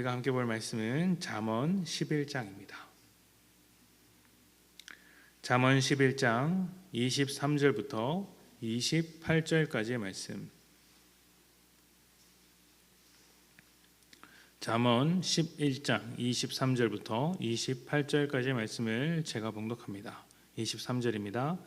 우리가 함께 볼 말씀은 잠언 11장입니다. 잠언 11장 23절부터 28절까지의 말씀. 잠언 11장 23절부터 28절까지의 말씀을 제가 봉독합니다. 23절입니다.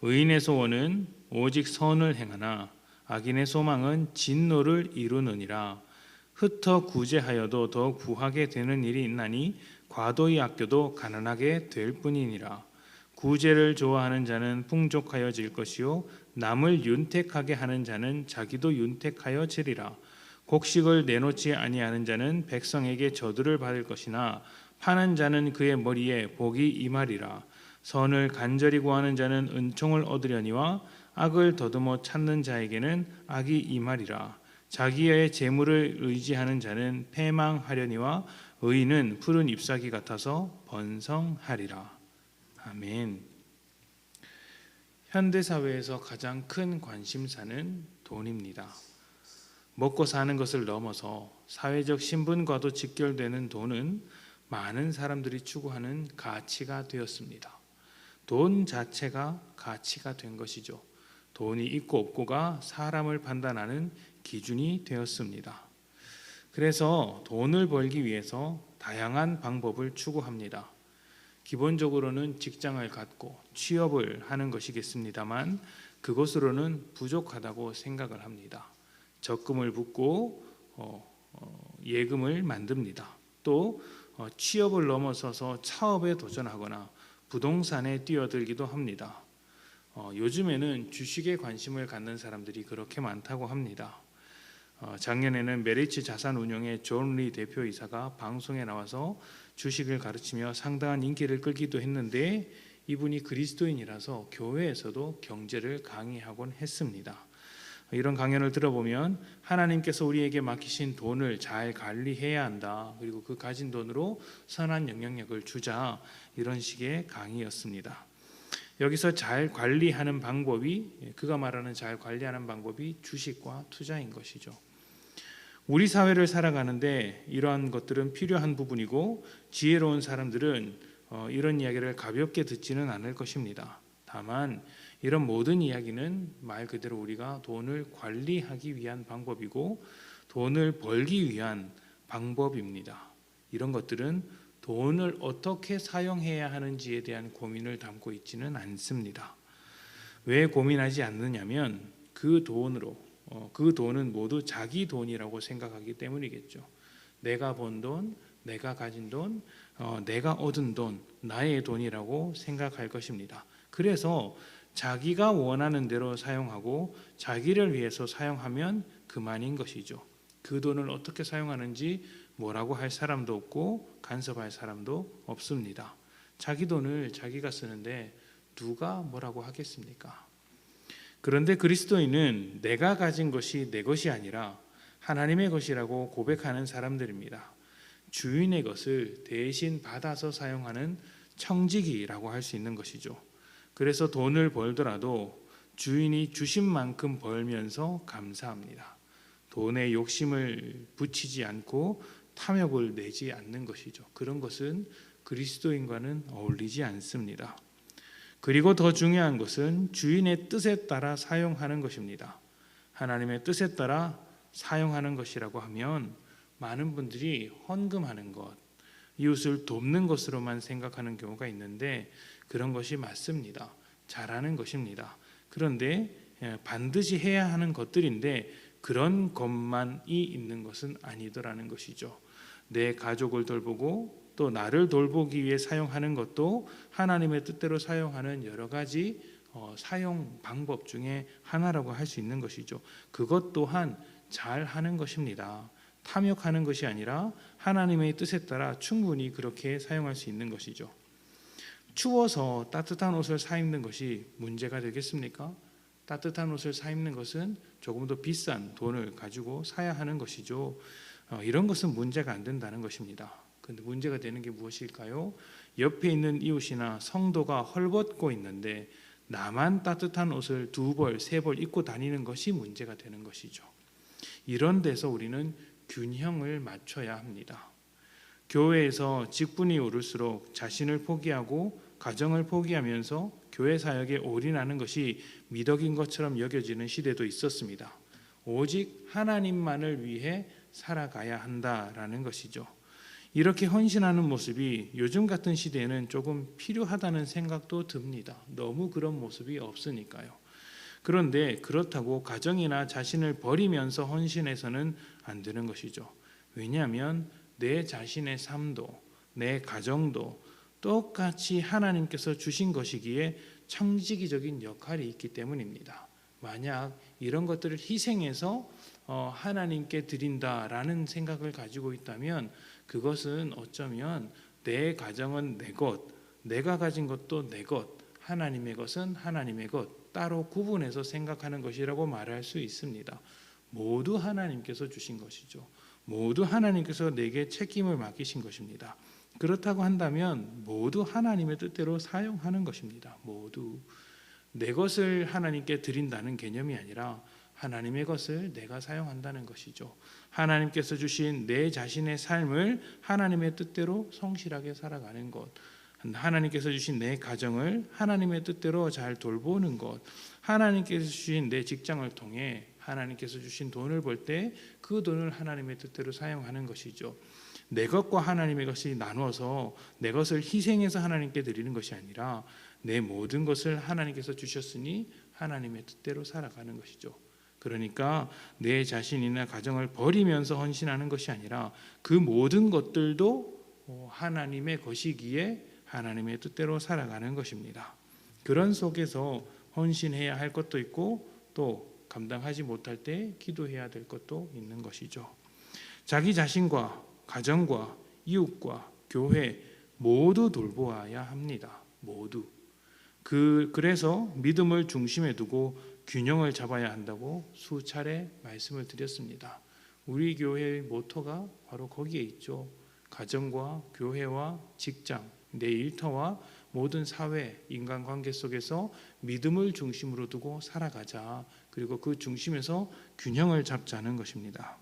의인의 소원은 오직 선을 행하나 악인의 소망은 진노를 이루느니라. 흩어 구제하여도 더욱 부하게 되는 일이 있나니 과도히 아껴도 가난하게 될 뿐이니라. 구제를 좋아하는 자는 풍족하여질 것이요 남을 윤택하게 하는 자는 자기도 윤택하여지리라. 곡식을 내놓지 아니하는 자는 백성에게 저주를 받을 것이나 파는 자는 그의 머리에 복이 임하리라. 선을 간절히 구하는 자는 은총을 얻으려니와 악을 더듬어 찾는 자에게는 악이 임하리라. 자기의 재물을 의지하는 자는 패망하려니와 의인은 푸른 잎사귀 같아서 번성하리라. 아멘. 현대 사회에서 가장 큰 관심사는 돈입니다. 먹고 사는 것을 넘어서 사회적 신분과도 직결되는 돈은 많은 사람들이 추구하는 가치가 되었습니다. 돈 자체가 가치가 된 것이죠. 돈이 있고 없고가 사람을 판단하는 기준이 되었습니다. 그래서 돈을 벌기 위해서 다양한 방법을 추구합니다. 기본적으로는 직장을 갖고 취업을 하는 것이겠습니다만 그것으로는 부족하다고 생각을 합니다. 적금을 붓고 예금을 만듭니다. 또 취업을 넘어서서 사업에 도전하거나 부동산에 뛰어들기도 합니다. 요즘에는 주식에 관심을 갖는 사람들이 그렇게 많다고 합니다. 작년에는 메리츠 자산운용의 존 리 대표이사가 방송에 나와서 주식을 가르치며 상당한 인기를 끌기도 했는데 이분이 그리스도인이라서 교회에서도 경제를 강의하곤 했습니다. 이런 강연을 들어보면 하나님께서 우리에게 맡기신 돈을 잘 관리해야 한다. 그리고 그 가진 돈으로 선한 영향력을 주자. 이런 식의 강의였습니다. 여기서 잘 관리하는 방법이 그가 말하는 잘 관리하는 방법이 주식과 투자인 것이죠. 우리 사회를 살아가는데 이러한 것들은 필요한 부분이고 지혜로운 사람들은 이런 이야기를 가볍게 듣지는 않을 것입니다. 다만 이런 모든 이야기는 말 그대로 우리가 돈을 관리하기 위한 방법이고 돈을 벌기 위한 방법입니다. 이런 것들은 돈을 어떻게 사용해야 하는지에 대한 고민을 담고 있지는 않습니다. 왜 고민하지 않느냐면 그 돈은 모두 자기 돈이라고 생각하기 때문이겠죠. 내가 번 돈, 내가 가진 돈, 내가 얻은 돈, 나의 돈이라고 생각할 것입니다. 그래서 자기가 원하는 대로 사용하고 자기를 위해서 사용하면 그만인 것이죠. 그 돈을 어떻게 사용하는지 뭐라고 할 사람도 없고 간섭할 사람도 없습니다. 자기 돈을 자기가 쓰는데 누가 뭐라고 하겠습니까? 그런데 그리스도인은 내가 가진 것이 내 것이 아니라 하나님의 것이라고 고백하는 사람들입니다. 주인의 것을 대신 받아서 사용하는 청지기라고 할 수 있는 것이죠. 그래서 돈을 벌더라도 주인이 주신 만큼 벌면서 감사합니다. 돈에 욕심을 붙이지 않고 탐욕을 내지 않는 것이죠. 그런 것은 그리스도인과는 어울리지 않습니다. 그리고 더 중요한 것은 주인의 뜻에 따라 사용하는 것입니다. 하나님의 뜻에 따라 사용하는 것이라고 하면 많은 분들이 헌금하는 것, 이웃을 돕는 것으로만 생각하는 경우가 있는데 그런 것이 맞습니다. 잘하는 것입니다. 그런데 반드시 해야 하는 것들인데 그런 것만이 있는 것은 아니더라는 것이죠. 내 가족을 돌보고 또 나를 돌보기 위해 사용하는 것도 하나님의 뜻대로 사용하는 여러 가지 사용 방법 중에 하나라고 할 수 있는 것이죠. 그것 또한 잘하는 것입니다. 탐욕하는 것이 아니라 하나님의 뜻에 따라 충분히 그렇게 사용할 수 있는 것이죠. 추워서 따뜻한 옷을 사 입는 것이 문제가 되겠습니까? 따뜻한 옷을 사 입는 것은 조금 더 비싼 돈을 가지고 사야 하는 것이죠. 이런 것은 문제가 안 된다는 것입니다. 그런데 문제가 되는 게 무엇일까요? 옆에 있는 이웃이나 성도가 헐벗고 있는데 나만 따뜻한 옷을 2벌, 3벌 입고 다니는 것이 문제가 되는 것이죠. 이런 데서 우리는 균형을 맞춰야 합니다. 교회에서 직분이 오를수록 자신을 포기하고 가정을 포기하면서 교회 사역에 올인하는 것이 미덕인 것처럼 여겨지는 시대도 있었습니다. 오직 하나님만을 위해 살아가야 한다라는 것이죠. 이렇게 헌신하는 모습이 요즘 같은 시대에는 조금 필요하다는 생각도 듭니다. 너무 그런 모습이 없으니까요. 그런데 그렇다고 가정이나 자신을 버리면서 헌신해서는 안 되는 것이죠. 왜냐하면 내 자신의 삶도 내 가정도 똑같이 하나님께서 주신 것이기에 청지기적인 역할이 있기 때문입니다. 만약 이런 것들을 희생해서 하나님께 드린다라는 생각을 가지고 있다면 그것은 어쩌면 내 가정은 내 것, 내가 가진 것도 내 것, 하나님의 것은 하나님의 것, 따로 구분해서 생각하는 것이라고 말할 수 있습니다. 모두 하나님께서 주신 것이죠. 모두 하나님께서 내게 책임을 맡기신 것입니다. 그렇다고 한다면 모두 하나님의 뜻대로 사용하는 것입니다. 모두 내 것을 하나님께 드린다는 개념이 아니라 하나님의 것을 내가 사용한다는 것이죠. 하나님께서 주신 내 자신의 삶을 하나님의 뜻대로 성실하게 살아가는 것, 하나님께서 주신 내 가정을 하나님의 뜻대로 잘 돌보는 것, 하나님께서 주신 내 직장을 통해 하나님께서 주신 돈을 벌 때 그 돈을 하나님의 뜻대로 사용하는 것이죠. 내 것과 하나님의 것이 나누어서 내 것을 희생해서 하나님께 드리는 것이 아니라 내 모든 것을 하나님께서 주셨으니 하나님의 뜻대로 살아가는 것이죠. 그러니까 내 자신이나 가정을 버리면서 헌신하는 것이 아니라 그 모든 것들도 하나님의 것이기에 하나님의 뜻대로 살아가는 것입니다. 그런 속에서 헌신해야 할 것도 있고 또 감당하지 못할 때 기도해야 될 것도 있는 것이죠. 자기 자신과 가정과 이웃과 교회 모두 돌보아야 합니다. 모두. 그래서 믿음을 중심에 두고 균형을 잡아야 한다고 수차례 말씀을 드렸습니다. 우리 교회의 모토가 바로 거기에 있죠. 가정과 교회와 직장, 내 일터와 모든 사회, 인간관계 속에서 믿음을 중심으로 두고 살아가자. 그리고 그 중심에서 균형을 잡자는 것입니다.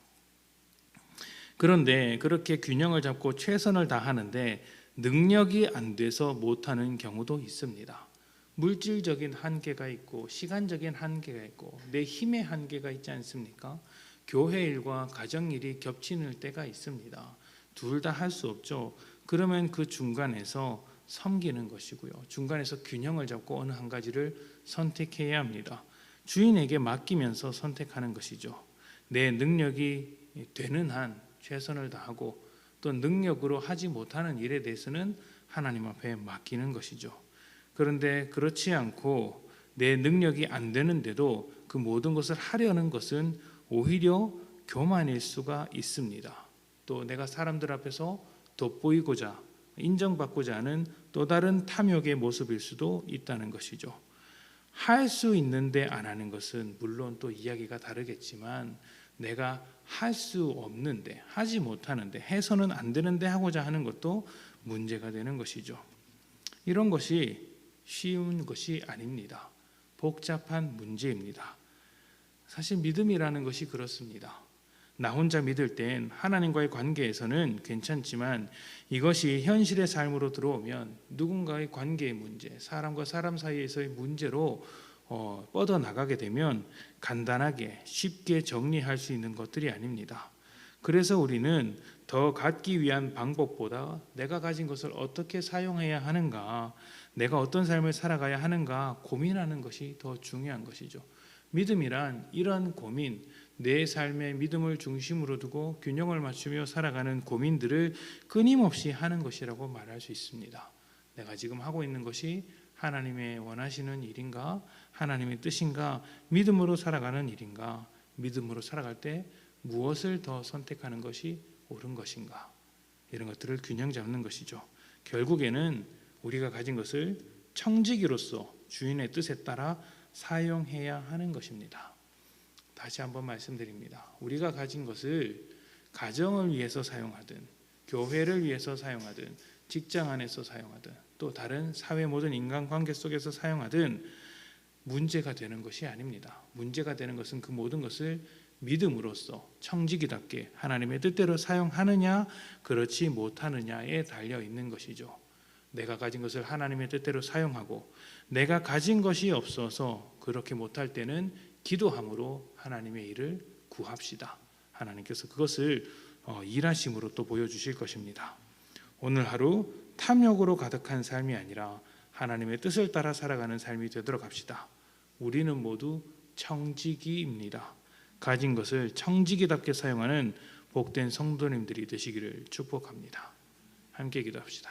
그런데 그렇게 균형을 잡고 최선을 다하는데 능력이 안 돼서 못하는 경우도 있습니다. 물질적인 한계가 있고 시간적인 한계가 있고 내 힘의 한계가 있지 않습니까? 교회 일과 가정 일이 겹치는 때가 있습니다. 둘 다 할 수 없죠. 그러면 그 중간에서 섬기는 것이고요. 중간에서 균형을 잡고 어느 한 가지를 선택해야 합니다. 주인에게 맡기면서 선택하는 것이죠. 내 능력이 되는 한 최선을 다하고 또 능력으로 하지 못하는 일에 대해서는 하나님 앞에 맡기는 것이죠. 그런데 그렇지 않고 내 능력이 안 되는데도 그 모든 것을 하려는 것은 오히려 교만일 수가 있습니다. 또 내가 사람들 앞에서 돋보이고자 인정받고자 하는 또 다른 탐욕의 모습일 수도 있다는 것이죠. 할 수 있는데 안 하는 것은 물론 또 이야기가 다르겠지만 내가 할 수 없는데 하지 못하는데 해서는 안 되는데 하고자 하는 것도 문제가 되는 것이죠. 이런 것이 쉬운 것이 아닙니다. 복잡한 문제입니다. 사실 믿음이라는 것이 그렇습니다. 나 혼자 믿을 땐 하나님과의 관계에서는 괜찮지만 이것이 현실의 삶으로 들어오면 누군가의 관계의 문제, 사람과 사람 사이에서의 문제로 뻗어나가게 되면 간단하게 쉽게 정리할 수 있는 것들이 아닙니다. 그래서 우리는 더 갖기 위한 방법보다 내가 가진 것을 어떻게 사용해야 하는가, 내가 어떤 삶을 살아가야 하는가 고민하는 것이 더 중요한 것이죠. 믿음이란 이런 고민, 내 삶의 믿음을 중심으로 두고 균형을 맞추며 살아가는 고민들을 끊임없이 하는 것이라고 말할 수 있습니다. 내가 지금 하고 있는 것이 하나님의 원하시는 일인가? 하나님의 뜻인가? 믿음으로 살아가는 일인가? 믿음으로 살아갈 때 무엇을 더 선택하는 것이 옳은 것인가? 이런 것들을 균형 잡는 것이죠. 결국에는 우리가 가진 것을 청지기로서 주인의 뜻에 따라 사용해야 하는 것입니다. 다시 한번 말씀드립니다. 우리가 가진 것을 가정을 위해서 사용하든 교회를 위해서 사용하든 직장 안에서 사용하든 또 다른 사회 모든 인간관계 속에서 사용하든 문제가 되는 것이 아닙니다. 문제가 되는 것은 그 모든 것을 믿음으로써 청지기답게 하나님의 뜻대로 사용하느냐 그렇지 못하느냐에 달려 있는 것이죠. 내가 가진 것을 하나님의 뜻대로 사용하고 내가 가진 것이 없어서 그렇게 못할 때는 기도함으로 하나님의 일을 구합시다. 하나님께서 그것을 일하심으로 또 보여주실 것입니다. 오늘 하루 탐욕으로 가득한 삶이 아니라 하나님의 뜻을 따라 살아가는 삶이 되도록 합시다. 우리는 모두 청지기입니다. 가진 것을 청지기답게 사용하는 복된 성도님들이 되시기를 축복합니다. 함께 기도합시다.